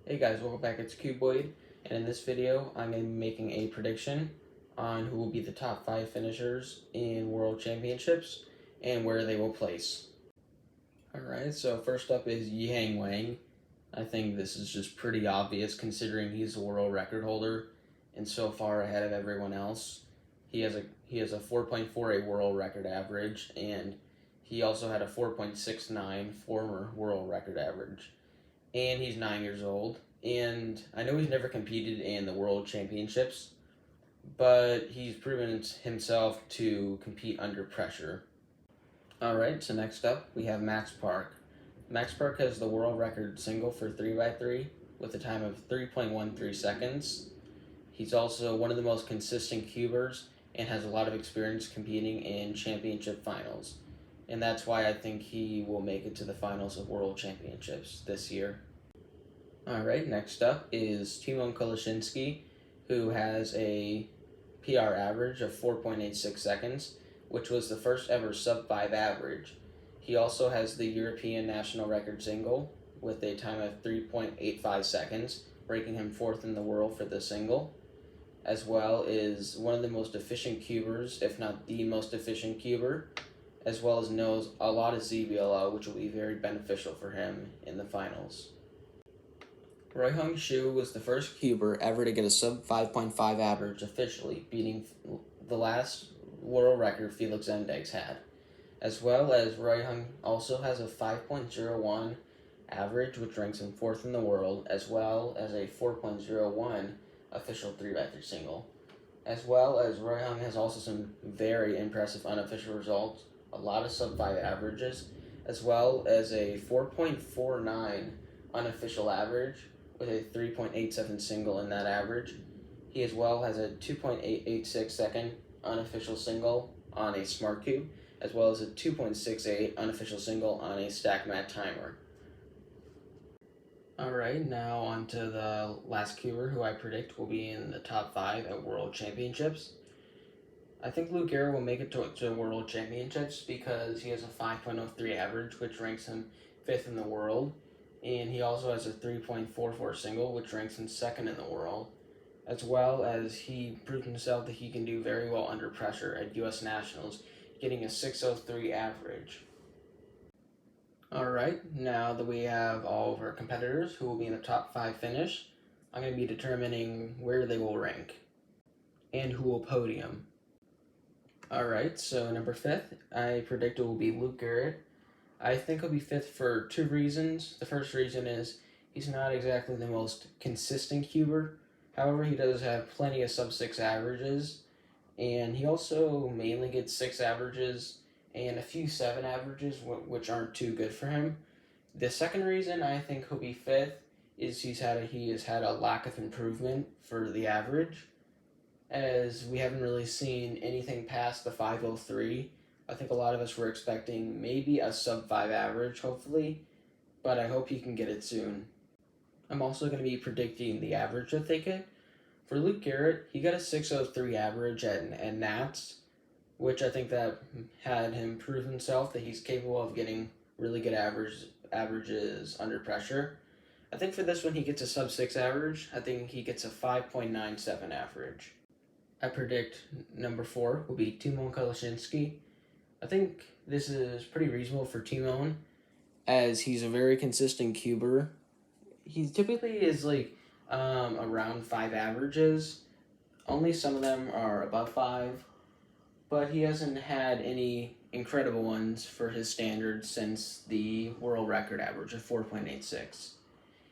Hey guys, welcome back. It's Cuboid, and in this video, I'm going to be making a prediction on who will be the top 5 finishers in World Championships and where they will place. Alright, so first up is Yang Wang. I think this is just pretty obvious considering he's the world record holder and so far ahead of everyone else. He has a 4.48 world record average, and he also had a 4.69 former world record average. And he's 9 years old. And I know he's never competed in the World Championships, but he's proven himself to compete under pressure. Alright, so next up we have Max Park. Max Park has the world record single for 3x3 with a time of 3.13 seconds. He's also one of the most consistent cubers and has a lot of experience competing in championship finals. And that's why I think he will make it to the finals of World Championships this year. Alright, next up is Timon Koleshinsky, who has a PR average of 4.86 seconds, which was the first ever sub-5 average. He also has the European national record single with a time of 3.85 seconds, ranking him 4th in the world for the single, as well as one of the most efficient cubers, if not the most efficient cuber, as well as knows a lot of ZBLO, which will be very beneficial for him in the finals. Roy-Hung Shu was the first cuber ever to get a sub 5.5 average officially, beating the last world record Felix Endegs had. As well as Roy-Hung also has a 5.01 average, which ranks him 4th in the world, as well as a 4.01 official 3x3 single. As well as Roy-Hung has also some very impressive unofficial results, a lot of sub 5 averages, as well as a 4.49 unofficial average with a 3.87 single in that average. He as well has a 2.886 second unofficial single on a Smart Cube, as well as a 2.68 unofficial single on a StackMat timer. Alright, now on to the last cuber who I predict will be in the top 5 at World Championships. I think Luke Garrett will make it to World Championships because he has a 5.03 average, which ranks him 5th in the world. And he also has a 3.44 single, which ranks him 2nd in the world, as well as he proved himself that he can do very well under pressure at U.S. Nationals, getting a 6.03 average. Alright, now that we have all of our competitors who will be in the top 5 finish, I'm going to be determining where they will rank and who will podium. Alright, so number 5th, I predict it will be Luke Garrett. I think he'll be 5th for 2 reasons. The first reason is he's not exactly the most consistent cuber. However, he does have plenty of sub 6 averages, and he also mainly gets 6 averages and a few 7 averages, which aren't too good for him. The second reason I think he'll be 5th is he has had a lack of improvement for the average, as we haven't really seen anything past the 5.03. I think a lot of us were expecting maybe a sub 5 average, hopefully, but I hope he can get it soon. I'm also going to be predicting the average that they get. For Luke Garrett, he got a 6.03 average at Nats, which I think that had him prove himself that he's capable of getting really good averages under pressure. I think for this one he gets a sub 6 average. I think he gets a 5.97 average. I predict number 4 will be Timon Koleshinsky. I think this is pretty reasonable for Timon, as he's a very consistent cuber. He typically is around 5 averages. Only some of them are above 5, but he hasn't had any incredible ones for his standards since the world record average of 4.86.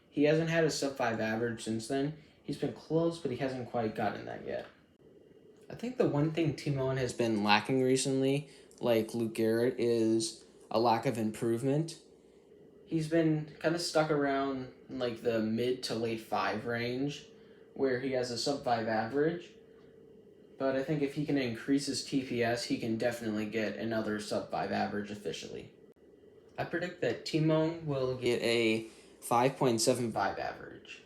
He hasn't had a sub 5 average since then. He's been close, but he hasn't quite gotten that yet. I think the one thing Timon has been lacking recently, like Luke Garrett, is a lack of improvement. He's been kind of stuck around like the mid to late 5 range, where he has a sub 5 average. But I think if he can increase his TPS, he can definitely get another sub 5 average officially. I predict that Timon will get a 5.75 average.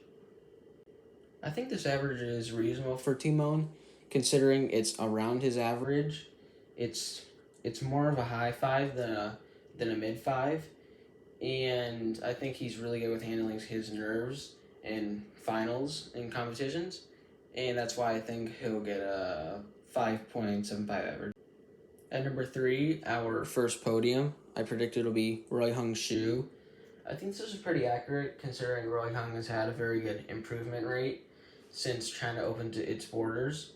I think this average is reasonable for Timon, considering it's around his average. It's more of a high 5 than a mid 5, and I think he's really good with handling his nerves in finals in competitions, and that's why I think he'll get a 5.75 average. At number 3, our first podium, I predict it'll be Roy Hung Shu. I think this is pretty accurate considering Roy Hung has had a very good improvement rate since China opened its borders.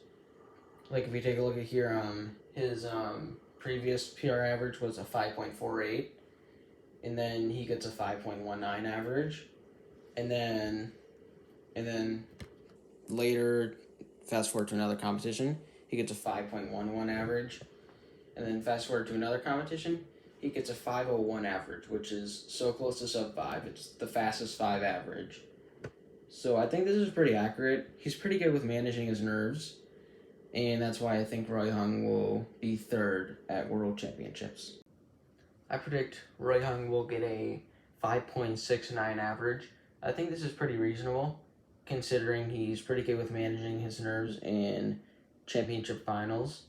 Like if you take a look at here, his previous PR average was a 5.48, and then he gets a 5.19 average, and then later, fast forward to another competition, he gets a 5.11 average, and then fast forward to another competition, he gets a 5.01 average, which is so close to sub 5. It's the fastest 5 average. So I think this is pretty accurate. He's pretty good with managing his nerves, and that's why I think Roy Hung will be 3rd at World Championships. I predict Roy Hung will get a 5.69 average. I think this is pretty reasonable, considering he's pretty good with managing his nerves in championship finals.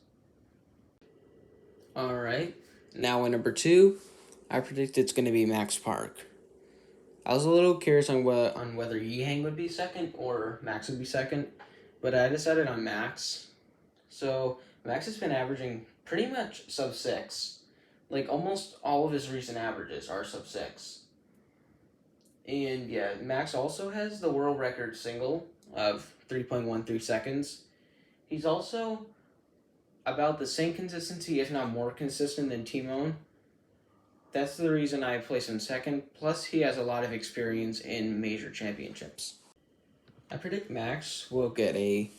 Alright, now at number 2, I predict it's going to be Max Park. I was a little curious on whether Yihang would be 2nd or Max would be 2nd, but I decided on Max. So Max has been averaging pretty much sub 6. Like almost all of his recent averages are sub 6. And yeah, Max also has the world record single of 3.13 seconds. He's also about the same consistency, if not more consistent than Timon. That's the reason I place him 2nd, plus he has a lot of experience in major championships. I predict Max will get a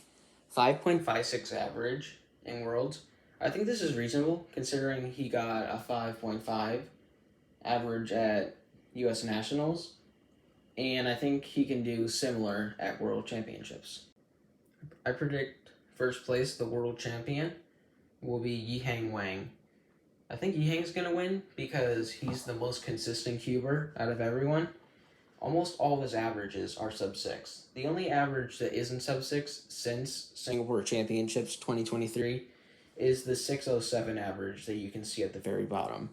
5.56 average in Worlds. I think this is reasonable, considering he got a 5.5 average at US Nationals, and I think he can do similar at World Championships. I predict first place, the world champion, will be Yihang Wang. I think Yihang's going to win because he's the most consistent cuber out of everyone. Almost all of his averages are sub 6. The only average that isn't sub 6 since Singapore Championships 2023 is the 607 average that you can see at the very bottom.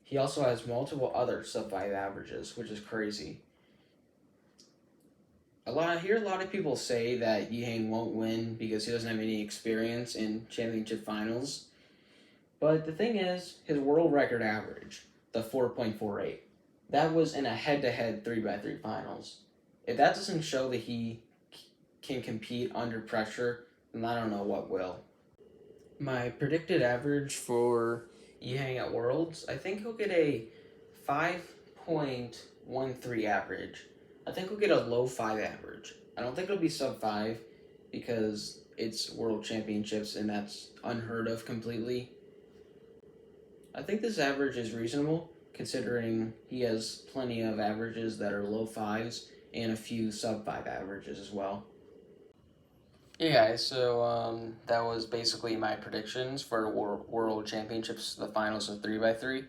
He also has multiple other sub 5 averages, which is crazy. I hear a lot of people say that Yihang won't win because he doesn't have any experience in championship finals. But the thing is, his world record average, the 4.48, that was in a head-to-head 3x3 finals. If that doesn't show that he can compete under pressure, then I don't know what will. My predicted average for Yihang at Worlds, I think he'll get a 5.13 average. I think he'll get a low 5 average. I don't think it'll be sub 5 because it's World Championships and that's unheard of completely. I think this average is reasonable considering he has plenty of averages that are low 5s and a few sub 5 averages as well. Yeah, guys, so that was basically my predictions for World Championships, the finals of 3x3.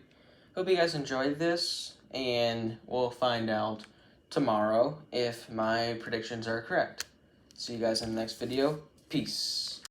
Hope you guys enjoyed this, and we'll find out tomorrow if my predictions are correct. See you guys in the next video. Peace.